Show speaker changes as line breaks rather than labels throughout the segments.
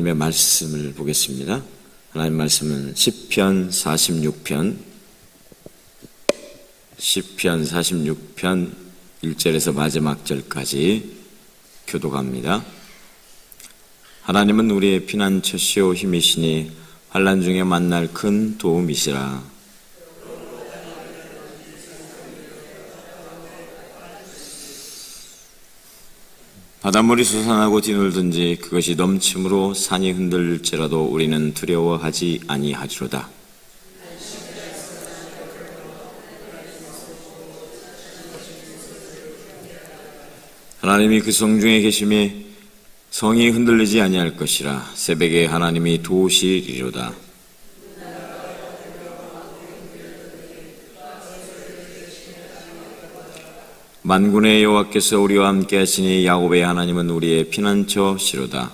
하나님의 말씀을 보겠습니다. 하나님 말씀은 시편 46편 1절에서 마지막 절까지 교독합니다. 하나님은 우리의 피난처시오 힘이시니 환난 중에 만날 큰 도움이시라. 바닷물이 솟아나고 뒤놀든지 그것이 넘침으로 산이 흔들릴지라도 우리는 두려워하지 아니하리로다. 하나님이 그 성중에 계심에 성이 흔들리지 아니할 것이라. 새벽에 하나님이 도우시리로다. 만군의 여호와께서 우리와 함께 하시니 야곱의 하나님은 우리의 피난처시로다.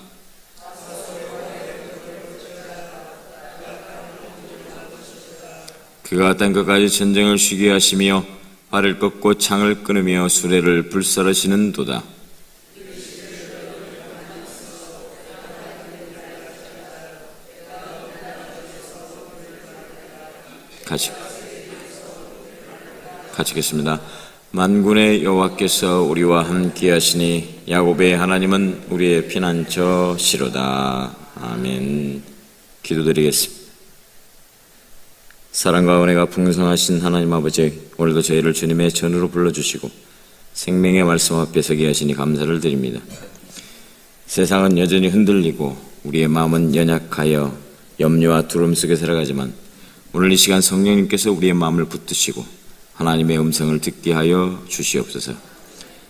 그가 땅끝까지 전쟁을 쉬게 하시며 발을 꺾고 창을 끊으며 수레를 불살르시는 도다. 같이 읽겠습니다. 만군의 여호와께서 우리와 함께 하시니 야곱의 하나님은 우리의 피난처시로다. 아멘. 기도드리겠습니다. 사랑과 은혜가 풍성하신 하나님 아버지, 오늘도 저희를 주님의 전으로 불러주시고 생명의 말씀 앞에 서게 하시니 감사를 드립니다. 세상은 여전히 흔들리고 우리의 마음은 연약하여 염려와 두려움 속에 살아가지만 오늘 이 시간 성령님께서 우리의 마음을 붙드시고 하나님의 음성을 듣게 하여 주시옵소서.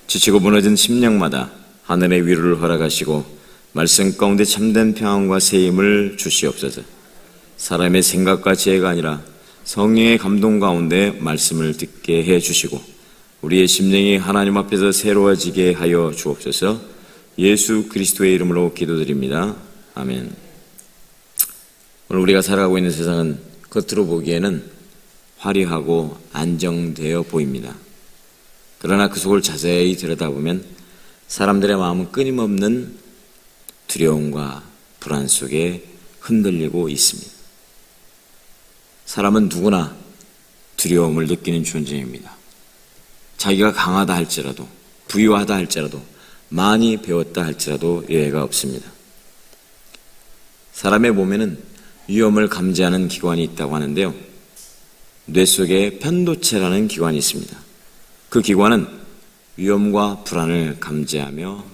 지치고 무너진 심령마다 하늘의 위로를 허락하시고 말씀 가운데 참된 평안과 세임을 주시옵소서. 사람의 생각과 지혜가 아니라 성령의 감동 가운데 말씀을 듣게 해 주시고 우리의 심령이 하나님 앞에서 새로워지게 하여 주옵소서. 예수 그리스도의 이름으로 기도드립니다. 아멘. 오늘 우리가 살아가고 있는 세상은 겉으로 보기에는 화려하고 안정되어 보입니다. 그러나 그 속을 자세히 들여다보면 사람들의 마음은 끊임없는 두려움과 불안 속에 흔들리고 있습니다. 사람은 누구나 두려움을 느끼는 존재입니다. 자기가 강하다 할지라도, 부유하다 할지라도, 많이 배웠다 할지라도 예외가 없습니다. 사람의 몸에는 위험을 감지하는 기관이 있다고 하는데요, 뇌 속에 편도체라는 기관이 있습니다. 그 기관은 위험과 불안을 감지하며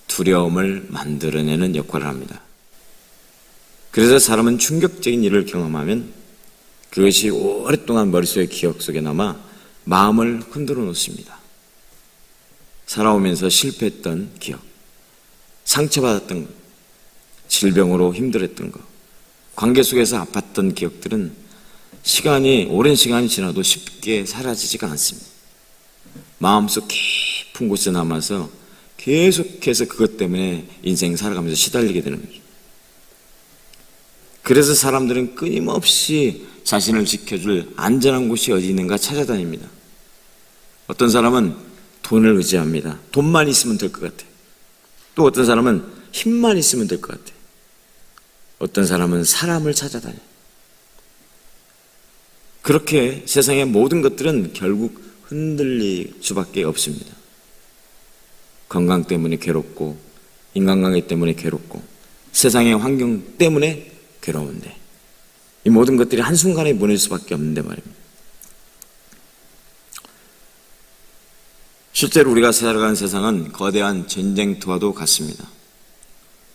두려움을 만들어내는 역할을 합니다. 그래서 사람은 충격적인 일을 경험하면 그것이 오랫동안 머릿속의 기억 속에 남아 마음을 흔들어 놓습니다. 살아오면서 실패했던 기억, 상처받았던 것, 질병으로 힘들었던 것, 관계 속에서 아팠던 기억들은 오랜 시간이 지나도 쉽게 사라지지가 않습니다. 마음속 깊은 곳에 남아서 계속해서 그것 때문에 인생 살아가면서 시달리게 되는 거죠. 그래서 사람들은 끊임없이 자신을 지켜줄 안전한 곳이 어디 있는가 찾아다닙니다. 어떤 사람은 돈을 의지합니다. 돈만 있으면 될 것 같아요. 또 어떤 사람은 힘만 있으면 될 것 같아요. 어떤 사람은 사람을 찾아다녀요. 그렇게 세상의 모든 것들은 결국 흔들릴 수밖에 없습니다. 건강 때문에 괴롭고, 인간관계 때문에 괴롭고, 세상의 환경 때문에 괴로운데 이 모든 것들이 한순간에 무너질 수밖에 없는데 말입니다. 실제로 우리가 살아가는 세상은 거대한 전쟁터와도 같습니다.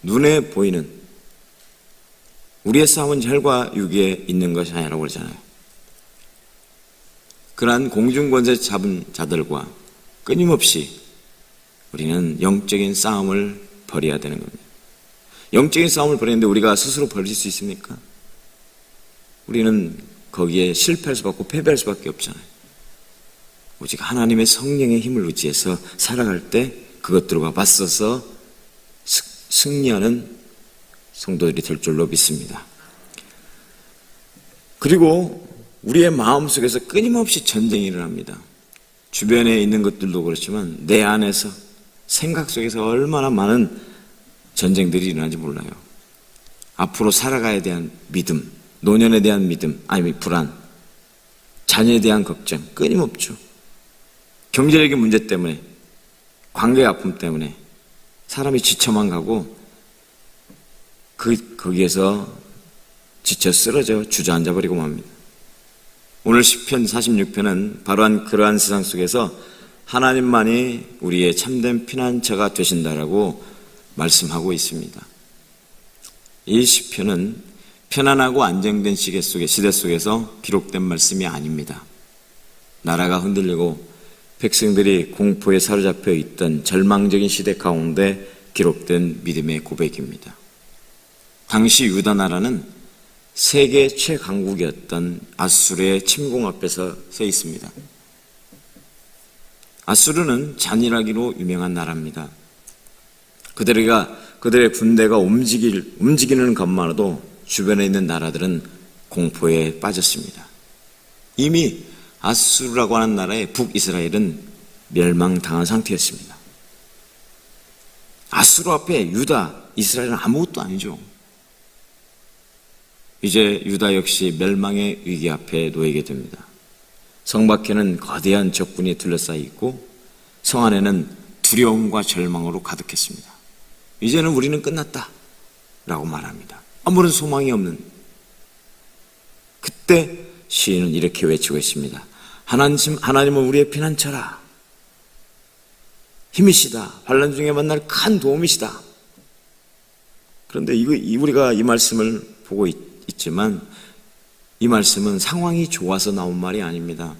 눈에 보이는 우리의 싸움은 혈과 육에 있는 것이 아니라고 그러잖아요. 그러한 공중권세 잡은 자들과 끊임없이 우리는 영적인 싸움을 벌여야 되는 겁니다. 영적인 싸움을 벌이는데 우리가 스스로 벌일 수 있습니까? 우리는 거기에 실패할 수밖에 패배할 수밖에 없잖아요. 오직 하나님의 성령의 힘을 의지해서 살아갈 때 그것들과 맞서서 승리하는 성도들이 될 줄로 믿습니다. 그리고 우리의 마음속에서 끊임없이 전쟁이 일어납니다. 주변에 있는 것들도 그렇지만 내 안에서 생각 속에서 얼마나 많은 전쟁들이 일어나는지 몰라요. 앞으로 살아가야 대한 믿음, 노년에 대한 믿음, 아니면 불안, 자녀에 대한 걱정 끊임없죠. 경제적인 문제 때문에, 관계의 아픔 때문에 사람이 지쳐만 가고 거기에서 지쳐 쓰러져 주저앉아 버리고 맙니다. 오늘 시편 46편은 바로 그러한 세상 속에서 하나님만이 우리의 참된 피난처가 되신다라고 말씀하고 있습니다. 이 시편은 편안하고 안정된 시대 속에서 기록된 말씀이 아닙니다. 나라가 흔들리고 백성들이 공포에 사로잡혀 있던 절망적인 시대 가운데 기록된 믿음의 고백입니다. 당시 유다 나라는 세계 최강국이었던 아수르의 침공 앞에서 서 있습니다. 아수르는 잔인하기로 유명한 나라입니다. 그들의 군대가 움직이는 것만으로도 주변에 있는 나라들은 공포에 빠졌습니다. 이미 아수르라고 하는 나라의 북이스라엘은 멸망당한 상태였습니다. 아수르 앞에 유다, 이스라엘은 아무것도 아니죠. 이제 유다 역시 멸망의 위기 앞에 놓이게 됩니다. 성 밖에는 거대한 적군이 둘러싸여 있고 성 안에는 두려움과 절망으로 가득했습니다. 이제는 우리는 끝났다 라고 말합니다. 아무런 소망이 없는 그때 시인은 이렇게 외치고 있습니다. 하나님은 우리의 피난처라. 힘이시다. 환난 중에 만날 큰 도움이시다. 그런데 우리가 이 말씀을 보고 있지만 이 말씀은 상황이 좋아서 나온 말이 아닙니다.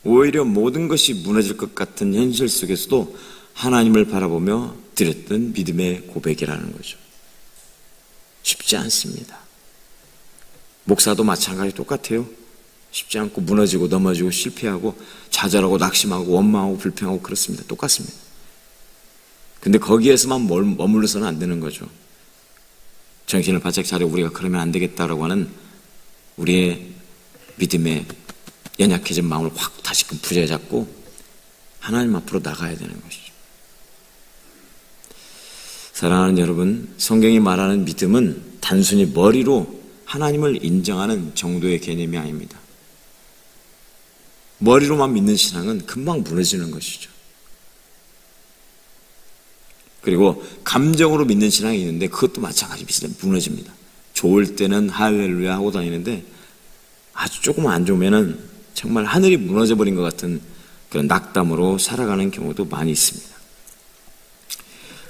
오히려 모든 것이 무너질 것 같은 현실 속에서도 하나님을 바라보며 드렸던 믿음의 고백이라는 거죠. 쉽지 않습니다. 목사도 마찬가지 똑같아요. 쉽지 않고 무너지고 넘어지고 실패하고 좌절하고 낙심하고 원망하고 불평하고 그렇습니다. 똑같습니다. 근데 거기에서만 머물러서는 안 되는 거죠. 정신을 바짝 차려 우리가 그러면 안 되겠다라고 하는 우리의 믿음의 연약해진 마음을 확 다시금 부여잡고 하나님 앞으로 나가야 되는 것이죠. 사랑하는 여러분, 성경이 말하는 믿음은 단순히 머리로 하나님을 인정하는 정도의 개념이 아닙니다. 머리로만 믿는 신앙은 금방 무너지는 것이죠. 그리고 감정으로 믿는 신앙이 있는데 그것도 마찬가지 비슷해 무너집니다. 좋을 때는 할렐루야 하고 다니는데 아주 조금 안 좋으면은 정말 하늘이 무너져 버린 것 같은 그런 낙담으로 살아가는 경우도 많이 있습니다.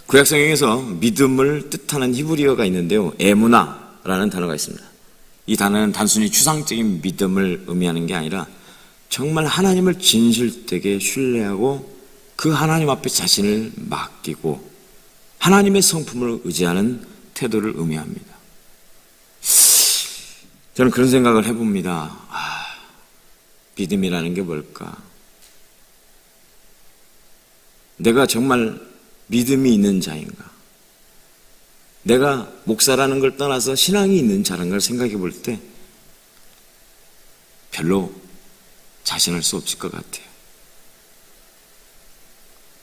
구약 성경에서 믿음을 뜻하는 히브리어가 있는데요, 에무나라는 단어가 있습니다. 이 단어는 단순히 추상적인 믿음을 의미하는 게 아니라 정말 하나님을 진실되게 신뢰하고 그 하나님 앞에 자신을 맡기고 하나님의 성품을 의지하는 태도를 의미합니다. 저는 그런 생각을 해봅니다. 믿음이라는 게 뭘까? 내가 정말 믿음이 있는 자인가? 내가 목사라는 걸 떠나서 신앙이 있는 자라는 걸 생각해 볼 때 별로 자신할 수 없을 것 같아요.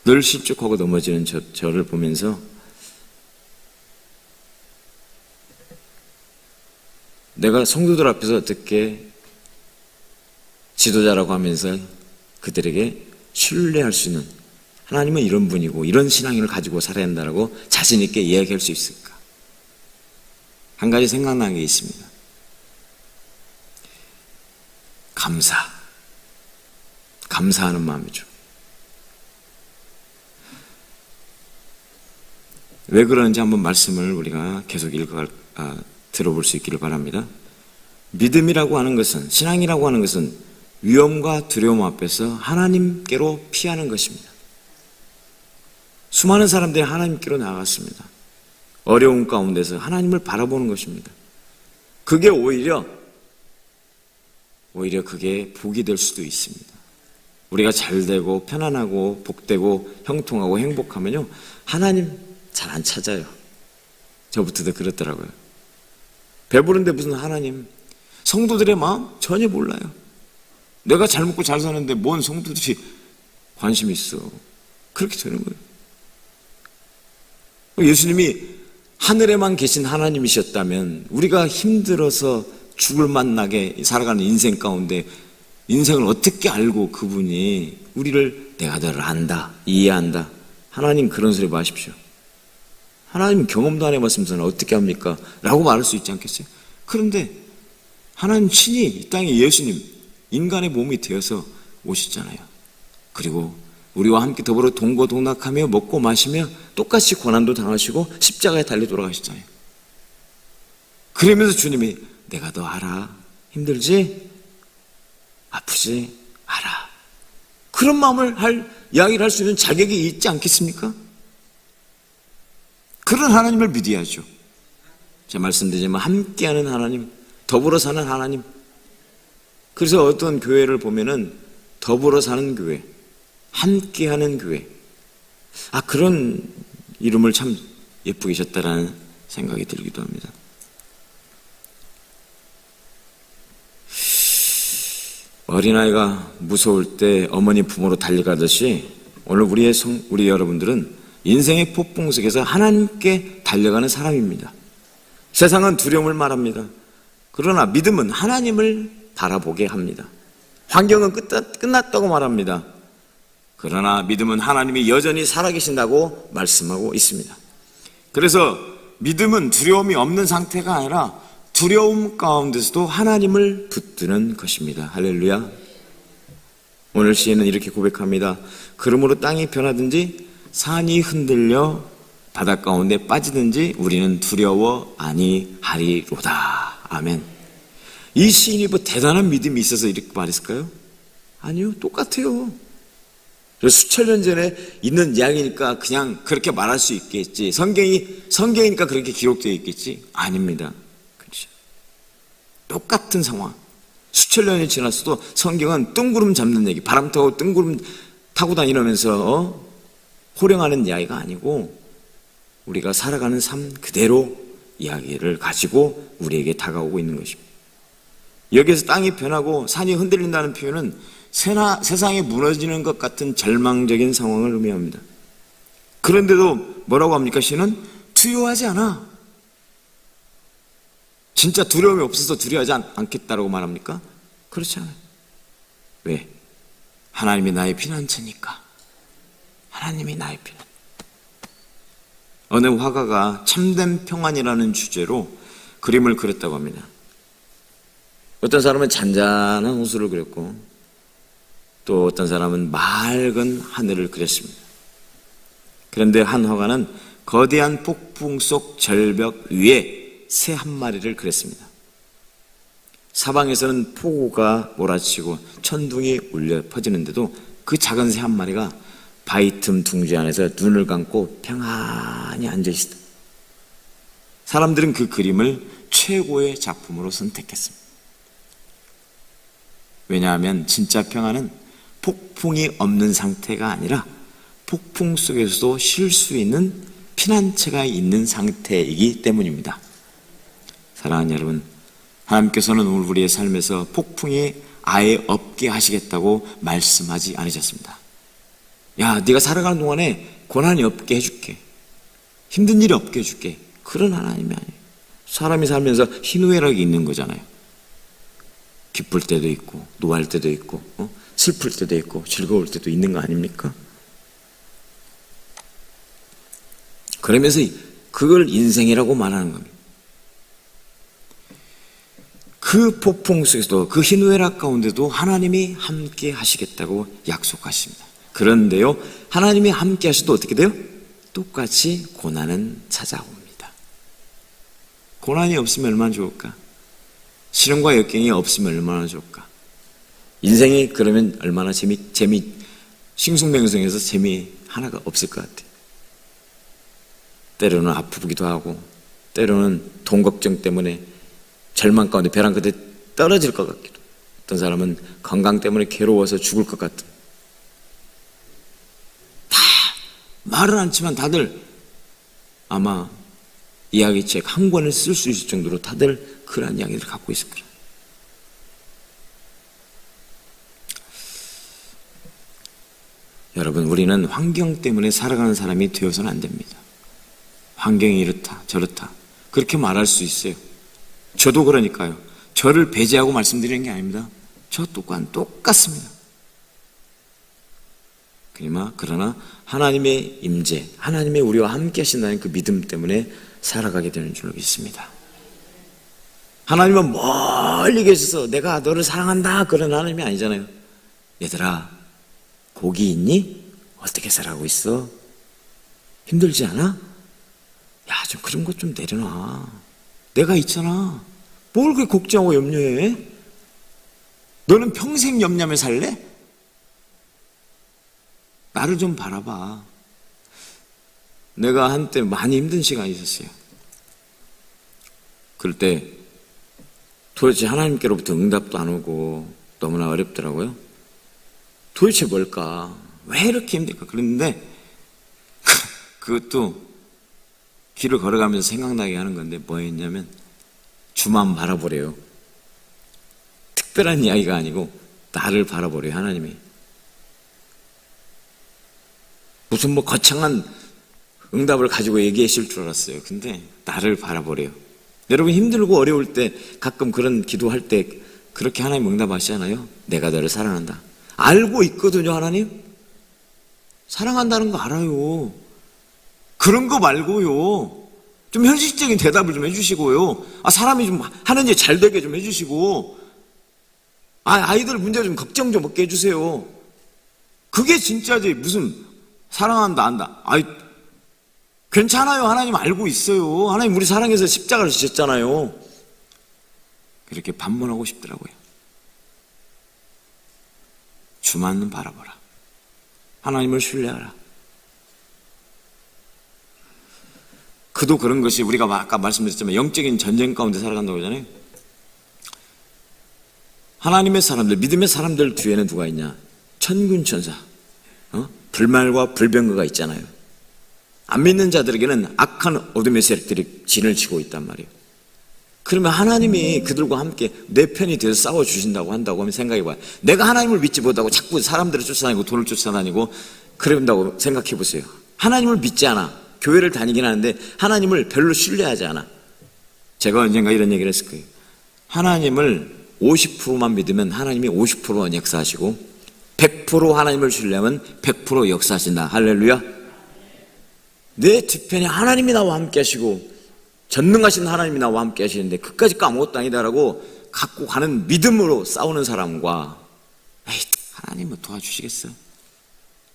늘 실족하고 넘어지는 저를 보면서 내가 성도들 앞에서 어떻게 지도자라고 하면서 그들에게 신뢰할 수 있는 하나님은 이런 분이고 이런 신앙을 가지고 살아야 한다고 자신 있게 이야기할 수 있을까? 한 가지 생각나는 게 있습니다. 감사하는 마음이죠. 왜 그러는지 한번 말씀을 우리가 계속 들어볼 수 있기를 바랍니다. 믿음이라고 하는 것은, 신앙이라고 하는 것은 위험과 두려움 앞에서 하나님께로 피하는 것입니다. 수많은 사람들이 하나님께로 나아갔습니다. 어려움 가운데서 하나님을 바라보는 것입니다. 그게 오히려 그게 복이 될 수도 있습니다. 우리가 잘되고 편안하고 복되고 형통하고 행복하면요, 하나님 잘 안 찾아요. 저부터도 그렇더라고요. 배부른데 무슨 하나님, 성도들의 마음 전혀 몰라요. 내가 잘 먹고 잘 사는데 뭔 성도들이 관심이 있어. 그렇게 되는 거예요. 예수님이 하늘에만 계신 하나님이셨다면 우리가 힘들어서 죽을 만나게 살아가는 인생 가운데 인생을 어떻게 알고 그분이 우리를 내가 너를 안다, 이해한다. 하나님 그런 소리 마십시오. 하나님 경험도 안 해봤으면서 어떻게 합니까? 라고 말할 수 있지 않겠어요? 그런데 하나님 친히 이 땅에 예수님 인간의 몸이 되어서 오셨잖아요. 그리고 우리와 함께 더불어 동고동락하며 먹고 마시며 똑같이 고난도 당하시고 십자가에 달려 돌아가셨잖아요. 그러면서 주님이 내가 너 알아. 힘들지? 아프지? 알아. 그런 마음을 이야기를 할 수 있는 자격이 있지 않겠습니까? 그런 하나님을 믿어야죠. 제가 말씀드리지만 함께하는 하나님, 더불어 사는 하나님. 그래서 어떤 교회를 보면은 더불어 사는 교회, 함께하는 교회. 그런 이름을 참 예쁘게 지었다라는 생각이 들기도 합니다. 어린아이가 무서울 때 어머니 품으로 달려가듯이 오늘 우리 여러분들은 인생의 폭풍 속에서 하나님께 달려가는 사람입니다. 세상은 두려움을 말합니다. 그러나 믿음은 하나님을 바라보게 합니다. 환경은 끝났다고 말합니다. 그러나 믿음은 하나님이 여전히 살아계신다고 말씀하고 있습니다. 그래서 믿음은 두려움이 없는 상태가 아니라 두려움 가운데서도 하나님을 붙드는 것입니다. 할렐루야. 오늘 시인은 이렇게 고백합니다. 그러므로 땅이 변하든지 산이 흔들려 바닷 가운데 빠지든지 우리는 두려워 아니하리로다. 아멘. 이 시인이 뭐 대단한 믿음이 있어서 이렇게 말했을까요? 아니요, 똑같아요. 수천 년 전에 있는 이야기니까 그냥 그렇게 말할 수 있겠지. 성경이니까 그렇게 기록되어 있겠지. 아닙니다. 그렇죠. 똑같은 상황. 수천 년이 지났어도 성경은 뜬구름 잡는 얘기, 바람 타고 뜬구름 타고 다니면서 호령하는 이야기가 아니고 우리가 살아가는 삶 그대로 이야기를 가지고 우리에게 다가오고 있는 것입니다. 여기에서 땅이 변하고 산이 흔들린다는 표현은 세상이 무너지는 것 같은 절망적인 상황을 의미합니다. 그런데도 뭐라고 합니까? 시는 두려워하지 않아. 진짜 두려움이 없어서 두려워하지 않겠다라고 말합니까? 그렇지 않아요. 왜? 하나님이 나의 피난처니까. 하나님이 나의 피난. 어느 화가가 참된 평안이라는 주제로 그림을 그렸다고 합니다. 어떤 사람은 잔잔한 호수를 그렸고 또 어떤 사람은 맑은 하늘을 그렸습니다. 그런데 한 화가는 거대한 폭풍 속 절벽 위에 새 한 마리를 그렸습니다. 사방에서는 폭우가 몰아치고 천둥이 울려 퍼지는데도 그 작은 새 한 마리가 바위 틈 둥지 안에서 눈을 감고 평안히 앉아 있었다. 사람들은 그 그림을 최고의 작품으로 선택했습니다. 왜냐하면 진짜 평안은 폭풍이 없는 상태가 아니라 폭풍 속에서도 쉴 수 있는 피난처가 있는 상태이기 때문입니다. 사랑하는 여러분, 하나님께서는 오늘 우리의 삶에서 폭풍이 아예 없게 하시겠다고 말씀하지 않으셨습니다. 야, 네가 살아가는 동안에 고난이 없게 해줄게. 힘든 일이 없게 해줄게. 그런 하나님이 아니에요. 사람이 살면서 희노애락이 있는 거잖아요. 기쁠 때도 있고 노할 때도 있고 슬플 때도 있고 즐거울 때도 있는 거 아닙니까? 그러면서 그걸 인생이라고 말하는 겁니다. 그 폭풍 속에서도 그 희노애락 가운데도 하나님이 함께 하시겠다고 약속하십니다. 그런데요, 하나님이 함께 하셔도 어떻게 돼요? 똑같이 고난은 찾아옵니다. 고난이 없으면 얼마나 좋을까? 시련과 역경이 없으면 얼마나 좋을까? 인생이 그러면 얼마나 싱숭맹숭해서 재미 하나가 없을 것 같아요. 때로는 아프기도 하고 때로는 돈 걱정 때문에 절망 가운데 벼랑 끝에 떨어질 것 같기도, 어떤 사람은 건강 때문에 괴로워서 죽을 것 같은, 다 말은 않지만 다들 아마 이야기책 한 권을 쓸 수 있을 정도로 다들 그런 이야기를 갖고 있을 거예요. 여러분, 우리는 환경 때문에 살아가는 사람이 되어서는 안 됩니다. 환경이 이렇다 저렇다 그렇게 말할 수 있어요. 저도 그러니까요. 저를 배제하고 말씀드리는 게 아닙니다. 저 또한 똑같습니다. 그러나 하나님의 임재, 하나님의 우리와 함께 하신다는 그 믿음 때문에 살아가게 되는 줄로 믿습니다. 하나님은 멀리 계셔서 내가 너를 사랑한다 그런 하나님이 아니잖아요. 얘들아 복이 있니? 어떻게 살아가고 있어? 힘들지 않아? 야, 좀 그런 것 좀 내려놔. 내가 있잖아. 뭘 그렇게 걱정하고 염려해? 너는 평생 염려하며 살래? 나를 좀 바라봐. 내가 한때 많이 힘든 시간이 있었어요. 그럴 때 도대체 하나님께로부터 응답도 안 오고 너무나 어렵더라고요. 도대체 뭘까? 왜 이렇게 힘들까? 그랬는데 그것도 길을 걸어가면서 생각나게 하는 건데 뭐였냐면 주만 바라보래요. 특별한 이야기가 아니고 나를 바라보래요. 하나님이. 무슨 뭐 거창한 응답을 가지고 얘기하실 줄 알았어요. 근데 나를 바라보래요. 여러분 힘들고 어려울 때 가끔 그런 기도할 때 그렇게 하나님 응답하시잖아요. 내가 너를 사랑한다. 알고 있거든요. 하나님 사랑한다는 거 알아요. 그런 거 말고요 좀 현실적인 대답을 좀 해주시고요. 사람이 좀 하는 일 잘 되게 좀 해주시고 아이들 문제 좀 걱정 좀 없게 해주세요. 그게 진짜지. 무슨 사랑한다 안다. 괜찮아요. 하나님 알고 있어요. 하나님 우리 사랑해서 십자가를 지셨잖아요. 그렇게 반문하고 싶더라고요. 주만 바라보라. 하나님을 신뢰하라. 그도 그런 것이 우리가 아까 말씀드렸지만 영적인 전쟁 가운데 살아간다고 그러잖아요. 하나님의 사람들, 믿음의 사람들 뒤에는 누가 있냐? 천군천사, 불말과 불병거가 있잖아요. 안 믿는 자들에게는 악한 어둠의 세력들이 진을 치고 있단 말이에요. 그러면 하나님이 그들과 함께 내 편이 되어서 싸워주신다고 한다고 하면 생각해봐요. 내가 하나님을 믿지 못하고 자꾸 사람들을 쫓아다니고 돈을 쫓아다니고 그런다고 생각해보세요. 하나님을 믿지 않아. 교회를 다니긴 하는데 하나님을 별로 신뢰하지 않아. 제가 언젠가 이런 얘기를 했을 거예요. 하나님을 50%만 믿으면 하나님이 50%만 역사하시고 100% 하나님을 신뢰하면 100% 역사하신다. 할렐루야. 내 뒤편에 하나님이 나와 함께 하시고 전능하신 하나님이 나와 함께 하시는데 그까짓 거 아무것도 아니다라고 갖고 가는 믿음으로 싸우는 사람과 하나님은 도와주시겠어?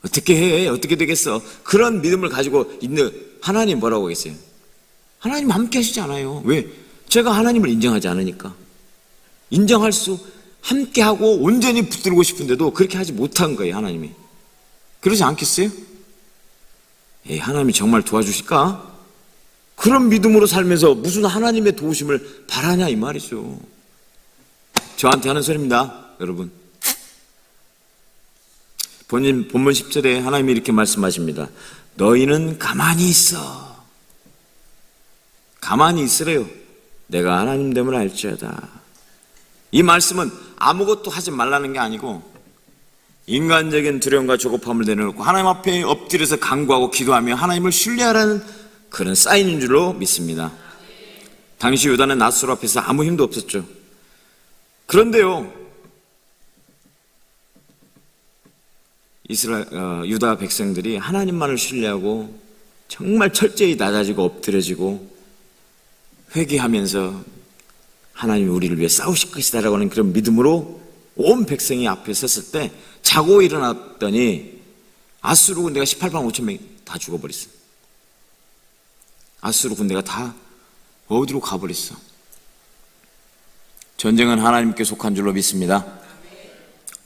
어떻게 해? 어떻게 되겠어? 그런 믿음을 가지고 있는 하나님 뭐라고 하겠어요? 하나님 함께 하시지 않아요. 왜? 제가 하나님을 인정하지 않으니까. 인정할 수 함께하고 온전히 붙들고 싶은데도 그렇게 하지 못한 거예요. 하나님이. 그러지 않겠어요? 하나님이 정말 도와주실까? 그런 믿음으로 살면서 무슨 하나님의 도우심을 바라냐 이 말이죠. 저한테 하는 소리입니다. 여러분, 본문 10절에 하나님이 이렇게 말씀하십니다. 너희는 가만히 있어. 가만히 있으래요. 내가 하나님 됨을 알지어다. 이 말씀은 아무것도 하지 말라는 게 아니고 인간적인 두려움과 조급함을 내려놓고 하나님 앞에 엎드려서 간구하고 기도하며 하나님을 신뢰하라는 그런 사인인 줄로 믿습니다. 당시 유다는 낫수로 앞에서 아무 힘도 없었죠. 그런데요, 유다 백성들이 하나님만을 신뢰하고 정말 철저히 낮아지고 엎드려지고 회개하면서 하나님이 우리를 위해 싸우실 것이다라고 하는 그런 믿음으로 온 백성이 앞에 섰을 때 자고 일어났더니 아수르 군대가 18만 5천 명이 다 죽어버렸어. 아수르 군대가 다 어디로 가버렸어. 전쟁은 하나님께 속한 줄로 믿습니다.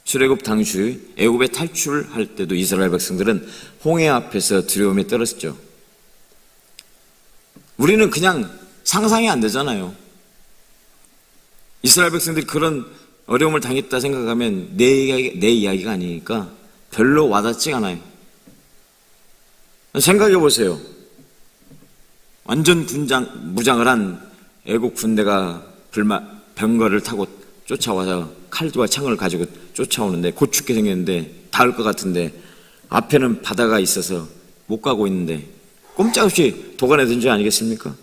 출애굽 당시 애굽에 탈출할 때도 이스라엘 백성들은 홍해 앞에서 두려움에 떨었죠. 우리는 그냥 상상이 안 되잖아요. 이스라엘 백성들이 그런 어려움을 당했다 생각하면 내 이야기가 아니니까 별로 와닿지 않아요. 생각해 보세요. 완전 무장을 한 애국 군대가 병거를 타고 쫓아와서 칼과 창을 가지고 쫓아오는데 곧 죽게 생겼는데 닿을 것 같은데 앞에는 바다가 있어서 못 가고 있는데 꼼짝없이 도가내던 줄 아니겠습니까?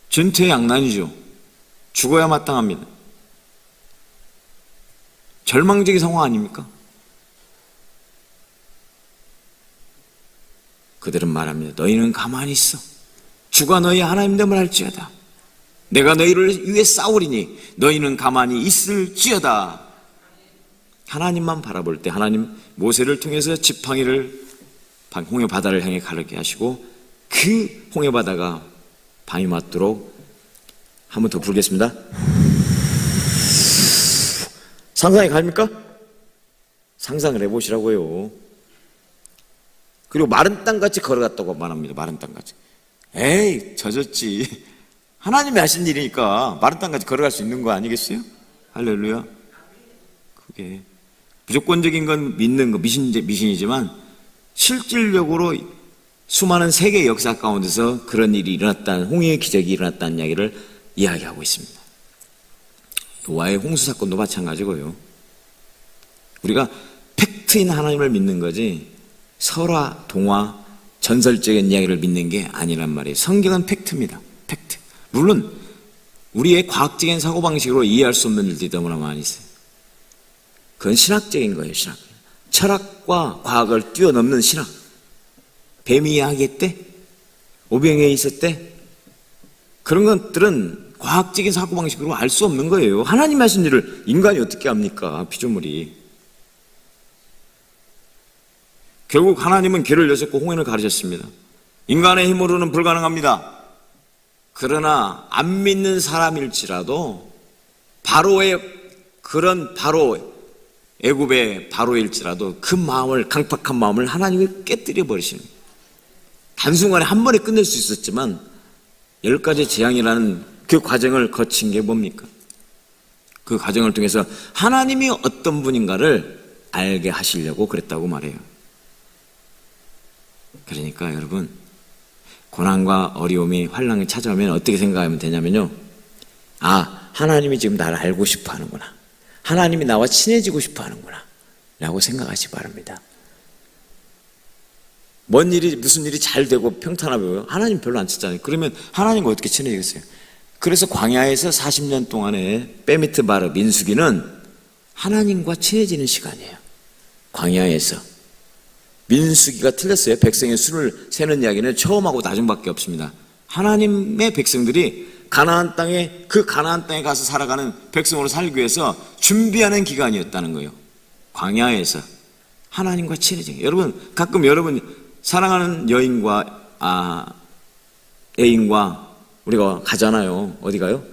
전퇴양난이죠. 죽어야 마땅합니다. 절망적인 상황 아닙니까? 그들은 말합니다. 너희는 가만히 있어. 주가 너희 하나님 됨을 알지어다. 내가 너희를 위해 싸우리니 너희는 가만히 있을지어다. 하나님만 바라볼 때 하나님 모세를 통해서 지팡이를 홍해 바다를 향해 가르게 하시고 그 홍해 바다가 밤이 맞도록 한 번 더 부르겠습니다. 상상이 갑니까? 상상을 해보시라고요. 그리고 마른 땅같이 걸어갔다고 말합니다. 마른 땅같이. 에이, 젖었지. 하나님이 하신 일이니까 마른 땅같이 걸어갈 수 있는 거 아니겠어요? 할렐루야. 그게 무조건적인 건 믿는 거 미신이지만 실질적으로 수많은 세계 역사 가운데서 그런 일이 일어났다는, 홍해의 기적이 일어났다는 이야기를 이야기하고 있습니다. 노아의 홍수 사건도 마찬가지고요. 우리가 팩트인 하나님을 믿는 거지 설화, 동화, 전설적인 이야기를 믿는 게 아니란 말이에요. 성경은 팩트입니다. 팩트. 물론 우리의 과학적인 사고방식으로 이해할 수 없는 일들이 너무나 많이 있어요. 그건 신학적인 거예요. 신학. 철학과 과학을 뛰어넘는 신학. 뱀이 이야기했대? 오병이어 있었대? 그런 것들은 과학적인 사고방식으로 알 수 없는 거예요. 하나님 하신 일을 인간이 어떻게 합니까? 피조물이. 결국 하나님은 길을 여셨고 홍해를 가르셨습니다. 인간의 힘으로는 불가능합니다. 그러나 안 믿는 사람일지라도 바로의 그런 애굽의 바로일지라도 그 마음을, 강팍한 마음을 하나님이 깨뜨려 버리시는 거예요. 단순간에 한 번에 끝낼 수 있었지만 10가지 재앙이라는 그 과정을 거친 게 뭡니까? 그 과정을 통해서 하나님이 어떤 분인가를 알게 하시려고 그랬다고 말해요. 그러니까 여러분, 고난과 어려움이, 환난이 찾아오면 어떻게 생각하면 되냐면요, 아, 하나님이 지금 나를 알고 싶어 하는구나, 하나님이 나와 친해지고 싶어 하는구나 라고 생각하시기 바랍니다. 무슨 일이 잘 되고 평탄하고요, 하나님 별로 안 찾잖아요. 그러면 하나님과 어떻게 친해지겠어요? 그래서 광야에서 40년 동안의 베미트바르 민수기는 하나님과 친해지는 시간이에요. 광야에서 민수기가 틀렸어요. 백성의 수를 세는 이야기는 처음하고 나중밖에 없습니다. 하나님의 백성들이 가나안 땅에 가서 살아가는 백성으로 살기 위해서 준비하는 기간이었다는 거예요. 광야에서 하나님과 친해지는. 여러분, 가끔 여러분 사랑하는 애인과 우리가 가잖아요. 어디 가요?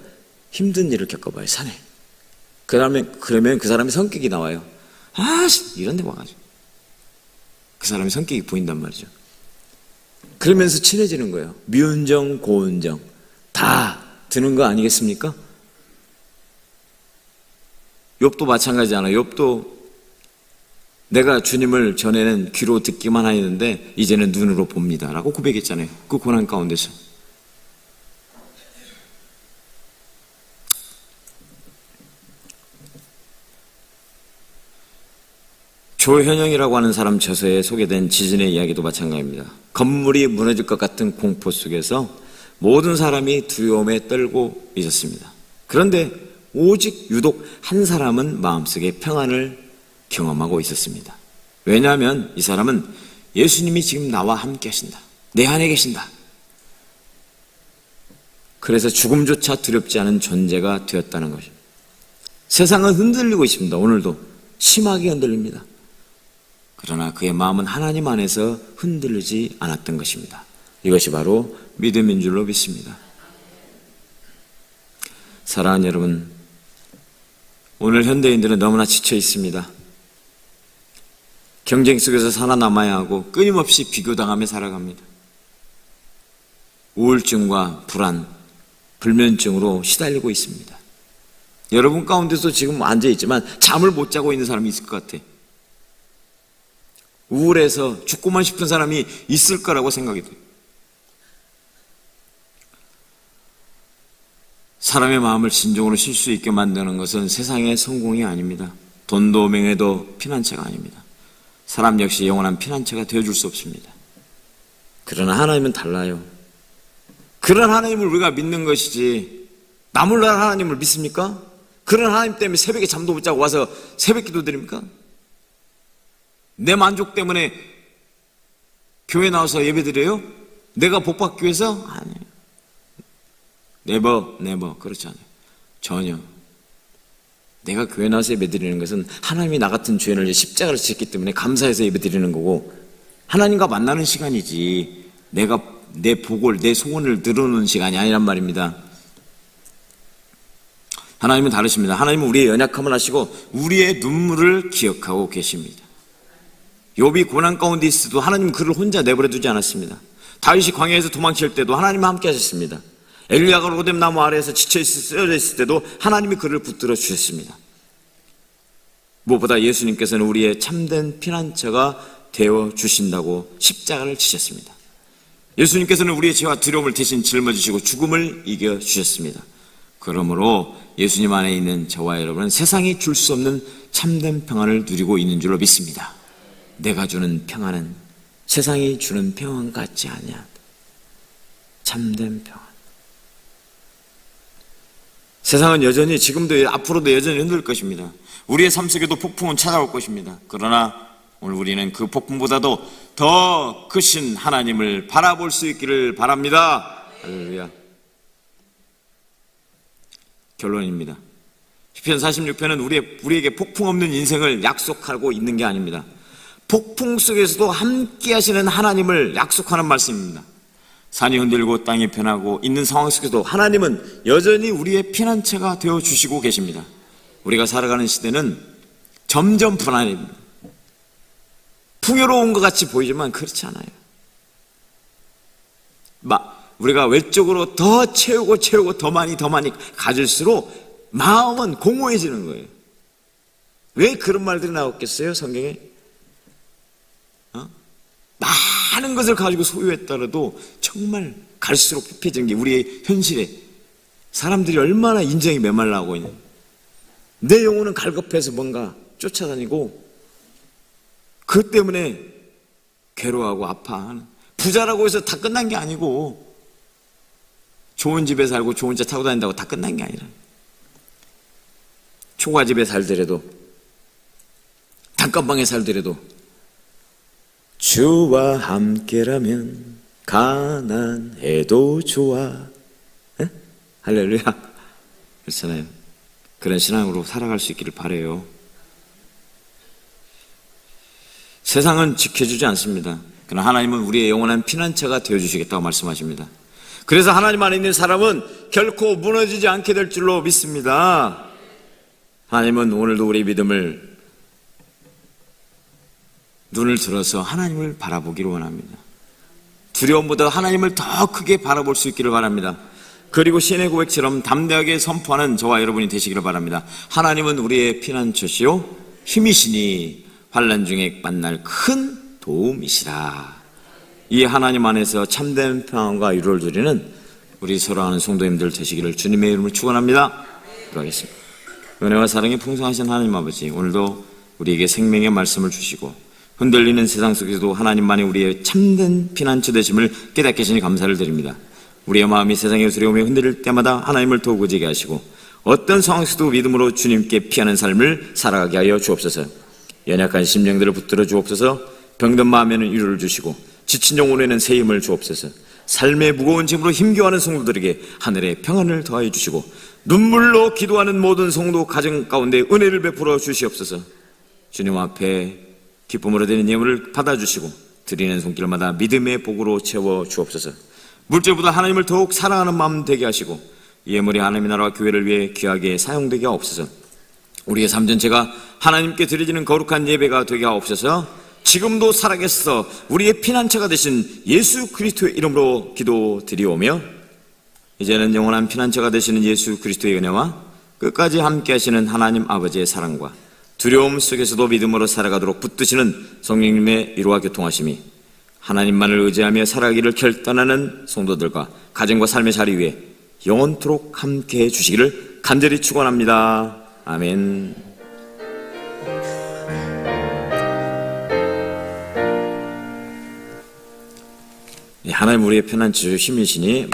힘든 일을 겪어봐요. 산에. 그러면 그 사람의 성격이 나와요. 이런 데 와가지고. 그 사람의 성격이 보인단 말이죠. 그러면서 친해지는 거예요. 미운정, 고운정 다 드는 거 아니겠습니까? 욥도 마찬가지잖아요. 욥도 내가 주님을 전에는 귀로 듣기만 하였는데 이제는 눈으로 봅니다 라고 고백했잖아요. 그 고난 가운데서. 조현영이라고 하는 사람 저서에 소개된 지진의 이야기도 마찬가지입니다. 건물이 무너질 것 같은 공포 속에서 모든 사람이 두려움에 떨고 있었습니다. 그런데 오직 유독 한 사람은 마음속에 평안을 경험하고 있었습니다. 왜냐하면 이 사람은 예수님이 지금 나와 함께 하신다, 내 안에 계신다. 그래서 죽음조차 두렵지 않은 존재가 되었다는 것입니다. 세상은 흔들리고 있습니다. 오늘도 심하게 흔들립니다. 그러나 그의 마음은 하나님 안에서 흔들리지 않았던 것입니다. 이것이 바로 믿음인 줄로 믿습니다. 사랑하는 여러분, 오늘 현대인들은 너무나 지쳐 있습니다. 경쟁 속에서 살아남아야 하고 끊임없이 비교당하며 살아갑니다. 우울증과 불안, 불면증으로 시달리고 있습니다. 여러분 가운데서 지금 앉아있지만 잠을 못 자고 있는 사람이 있을 것 같아. 우울해서 죽고만 싶은 사람이 있을 거라고 생각이 돼요. 사람의 마음을 진정으로 쉴 수 있게 만드는 것은 세상의 성공이 아닙니다. 돈도 명예도 피난처가 아닙니다. 사람 역시 영원한 피난처가 되어줄 수 없습니다. 그러나 하나님은 달라요. 그런 하나님을 우리가 믿는 것이지 나 몰라 하나님을 믿습니까? 그런 하나님 때문에 새벽에 잠도 못 자고 와서 새벽 기도 드립니까? 내 만족 때문에 교회 나와서 예배 드려요? 내가 복 받기 위해서? 아니에요. 네버 그렇지 않아요. 전혀. 내가 교회 나와서 예배 드리는 것은 하나님이 나 같은 죄인을 위해 십자가를 지셨기 때문에 감사해서 예배 드리는 거고, 하나님과 만나는 시간이지 내가 내 복을, 내 소원을 늘어놓는 시간이 아니란 말입니다. 하나님은 다르십니다. 하나님은 우리의 연약함을 아시고 우리의 눈물을 기억하고 계십니다. 욥이 고난 가운데 있을 때도 하나님은 그를 혼자 내버려 두지 않았습니다. 다윗이 광야에서 도망칠 때도 하나님은 함께 하셨습니다. 엘리야가 로뎀 나무 아래에서 쓰러져 있을 때도 하나님이 그를 붙들어 주셨습니다. 무엇보다 예수님께서는 우리의 참된 피난처가 되어 주신다고 십자가를 지셨습니다. 예수님께서는 우리의 죄와 두려움을 대신 짊어지시고 죽음을 이겨 주셨습니다. 그러므로 예수님 안에 있는 저와 여러분은 세상이 줄 수 없는 참된 평안을 누리고 있는 줄로 믿습니다. 내가 주는 평안은 세상이 주는 평안 같지 아니하다. 참된 평안. 세상은 여전히 지금도 앞으로도 여전히 흔들 것입니다. 우리의 삶 속에도 폭풍은 찾아올 것입니다. 그러나 오늘 우리는 그 폭풍보다도 더 크신 하나님을 바라볼 수 있기를 바랍니다. 할렐루야. 결론입니다. 시편 46편은 우리에게 폭풍 없는 인생을 약속하고 있는 게 아닙니다. 폭풍 속에서도 함께 하시는 하나님을 약속하는 말씀입니다. 산이 흔들고 땅이 변하고 있는 상황 속에도 하나님은 여전히 우리의 피난처가 되어주시고 계십니다. 우리가 살아가는 시대는 점점 불안해집니다. 풍요로운 것 같이 보이지만 그렇지 않아요. 우리가 외적으로 더 채우고 더 많이 가질수록 마음은 공허해지는 거예요. 왜 그런 말들이 나왔겠어요? 성경에 많은 것을 가지고 소유했더라도 정말 갈수록 피폐해지는 게 우리의 현실에 사람들이 얼마나 인정이 메말라 하고 있는, 내 영혼은 갈급해서 뭔가 쫓아다니고 그 때문에 괴로워하고 아파하는, 부자라고 해서 다 끝난 게 아니고 좋은 집에 살고 좋은 차 타고 다닌다고 다 끝난 게 아니라, 초가집에 살더라도 단칸방에 살더라도 주와 함께라면 가난해도 좋아. 에? 할렐루야. 그렇잖아요. 그런 신앙으로 살아갈 수 있기를 바라요. 세상은 지켜주지 않습니다. 그러나 하나님은 우리의 영원한 피난처가 되어주시겠다고 말씀하십니다. 그래서 하나님 안에 있는 사람은 결코 무너지지 않게 될 줄로 믿습니다. 하나님은 오늘도 우리의 믿음을, 눈을 들어서 하나님을 바라보기를 원합니다. 두려움보다 하나님을 더 크게 바라볼 수 있기를 바랍니다. 그리고 신의 고백처럼 담대하게 선포하는 저와 여러분이 되시기를 바랍니다. 하나님은 우리의 피난처시요 힘이시니 환난 중에 만날 큰 도움이시라. 이 하나님 안에서 참된 평안과 위로를 누리는 우리 사랑하는 성도님들 되시기를 주님의 이름으로 축원합니다. 기도하겠습니다. 은혜와 사랑이 풍성하신 하나님 아버지, 오늘도 우리에게 생명의 말씀을 주시고 흔들리는 세상 속에서도 하나님만이 우리의 참된 피난처 되심을 깨닫게 하시니 감사를 드립니다. 우리의 마음이 세상에 두려움에 흔들릴 때마다 하나님을 더욱 의지하게 하시고 어떤 상황 속에도 믿음으로 주님께 피하는 삶을 살아가게 하여 주옵소서. 연약한 심령들을 붙들어 주옵소서. 병든 마음에는 위로를 주시고 지친 영혼에는 새 힘을 주옵소서. 삶의 무거운 짐으로 힘겨워하는 성도들에게 하늘의 평안을 더하여 주시고 눈물로 기도하는 모든 성도 가정 가운데 은혜를 베풀어 주시옵소서. 주님 앞에 기쁨으로 드리는 예물을 받아주시고 드리는 손길마다 믿음의 복으로 채워 주옵소서. 물질보다 하나님을 더욱 사랑하는 마음 되게 하시고 예물이 하나님의 나라와 교회를 위해 귀하게 사용되게 하옵소서. 우리의 삶 전체가 하나님께 드려지는 거룩한 예배가 되게 하옵소서. 지금도 살아계셔서 우리의 피난처가 되신 예수 그리스도의 이름으로 기도드리오며 이제는 영원한 피난처가 되시는 예수 그리스도의 은혜와 끝까지 함께 하시는 하나님 아버지의 사랑과 두려움 속에서도 믿음으로 살아가도록 붙드시는 성령님의 위로와 교통하심이 하나님만을 의지하며 살아가기를 결단하는 성도들과 가정과 삶의 자리 위에 영원토록 함께해 주시기를 간절히 축원합니다. 아멘. 하나님 우리의 피난처 힘이시니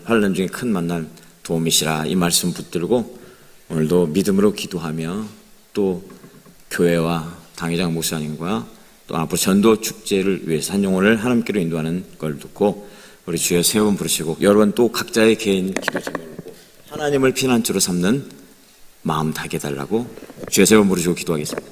환난 중에 큰 만난 도움이시라, 이 말씀 붙들고 오늘도 믿음으로 기도하며 또 교회와 당회장 목사님과 또 앞으로 전도 축제를 위해서 한 영혼을 하나님께로 인도하는 걸 듣고 우리 주여 세 번 부르시고 여러분 또 각자의 개인 기도 제목을 놓고 하나님을 피난처로 삼는 마음 다게 해달라고 주여 세 번 부르시고 기도하겠습니다.